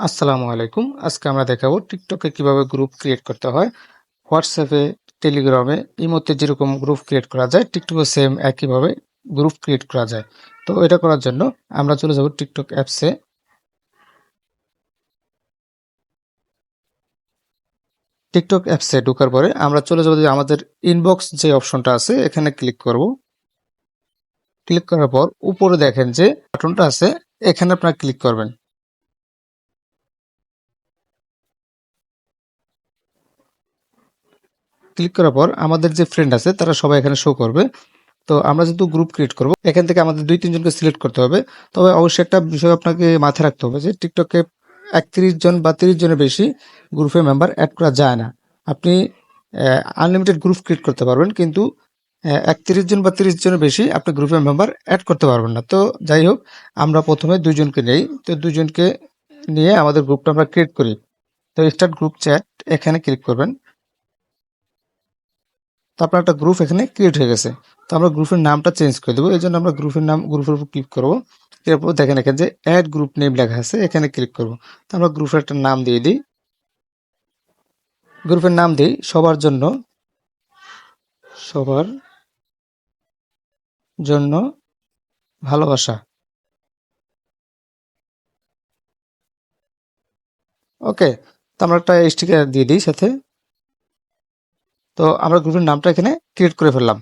আসসালামু আলাইকুম। আজকে আমরা দেখাবো টিকটকে কিভাবে গ্রুপ ক্রিয়েট করতে হয়। হোয়াটসঅ্যাপে, টেলিগ্রামে, ইমোতে যেরকম গ্রুপ ক্রিয়েট করা যায়, টিকটকে সেম একইভাবে গ্রুপ ক্রিয়েট করা যায়। তো এটা করার জন্য আমরা চলে যাব টিকটক অ্যাপসে। টিকটক অ্যাপসে ঢোকার পরে আমরা চলে যাব যে আমাদের ইনবক্স যে অপশনটা আছে এখানে ক্লিক করব। ক্লিক করার পর উপরে দেখেন যে বাটনটা আছে, এখানে আপনারা ক্লিক করবেন। ক্লিক করার পর আমাদের যে ফ্রেন্ড আছে তারা সবাই এখানে শো করবে। তো আমরা যেহেতু গ্রুপ ক্রিয়েট করব, এখান থেকে আমাদের 2-3 জনকে সিলেক্ট করতে হবে। তবে অবশ্যই একটা বিষয় আপনাকে মাথায় রাখতে হবে যে টিকটকে 31 জন বা 30 জনের বেশি গ্রুপে মেম্বার অ্যাড করা যায় না। আপনি আনলিমিটেড গ্রুপ ক্রিয়েট করতে পারবেন, কিন্তু 31 জন বা 30 জনের বেশি আপনি গ্রুপে মেম্বার অ্যাড করতে পারবেন না। তো যাই হোক, আমরা প্রথমে 2 জনকে নেই। তো 2 জনকে নিয়ে আমাদের গ্রুপটা আমরা ক্রিয়েট করি। তো স্টার্ট গ্রুপ চ্যাট এখানে ক্লিক করবেন। তো আপনার একটা গ্রুপ এখানে ক্রিয়েট হয়ে গেছে। তো আমরা গ্রুপের নামটা চেঞ্জ করে দেবো। এই জন্য আমরা গ্রুপের উপর ক্লিক করবো। এরপর দেখেন এখানে যে অ্যাড গ্রুপ নেম লেখা আছে, এখানে ক্লিক করবো। তো আমরা গ্রুপের একটা নাম দিয়ে দিই। গ্রুপের নাম দিই সবার জন্য ভালোবাসা। ওকে। তো আমরা একটা স্টিকার দিয়ে দিই সাথে। তো আমরা গ্রুপের নামটা এখানে ক্রিয়েট করে ফেললাম।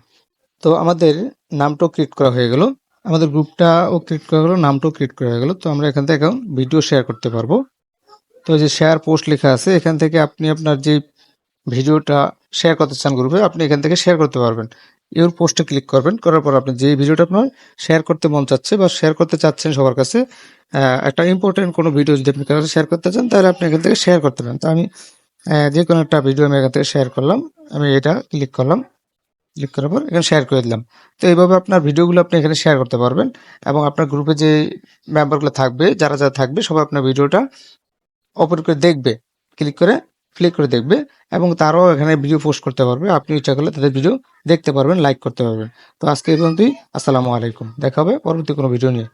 তো আমাদের নামটাও ক্রিয়েট করা হয়ে গেল, আমাদের গ্রুপটাও ক্রিয়েট করা গেলো, নামটাও ক্রিয়েট করা হয়ে গেল। তো আমরা এখান থেকে এখন ভিডিও শেয়ার করতে পারবো। তো এই যে শেয়ার পোস্ট লেখা আছে, এখান থেকে আপনি আপনার যে ভিডিওটা শেয়ার করতে চান গ্রুপে, আপনি এখান থেকে শেয়ার করতে পারবেন। ইউর পোস্টে ক্লিক করবেন, করার পর আপনি যে ভিডিওটা আপনার শেয়ার করতে মন চাচ্ছে বা শেয়ার করতে চাচ্ছেন সবার কাছে, একটা ইম্পর্টেন্ট কোনো ভিডিও যদি আপনি কারোর কাছে শেয়ার করতে চান, তাহলে আপনি এখান থেকে শেয়ার করতে পারেন। তো আমি যে কোনো একটা ভিডিও আমি এখান থেকে শেয়ার করলাম। আমি এটা ক্লিক করলাম, ক্লিক করার পর এখানে শেয়ার করে দিলাম। তো এইভাবে আপনার ভিডিওগুলো আপনি এখানে শেয়ার করতে পারবেন, এবং আপনার গ্রুপে যে মেম্বারগুলো থাকবে, যারা যারা থাকবে, সবাই আপনার ভিডিওটা ওপেন করে দেখবে, ক্লিক করে ক্লিক করে দেখবে, এবং তারাও এখানে ভিডিও পোস্ট করতে পারবে। আপনি ইচ্ছা করলে তাদের ভিডিও দেখতে পারবেন, লাইক করতে পারবেন। তো আজকে এই পর্যন্তই। আসসালামু আলাইকুম। দেখা হবে পরবর্তী কোনো ভিডিও নিয়ে।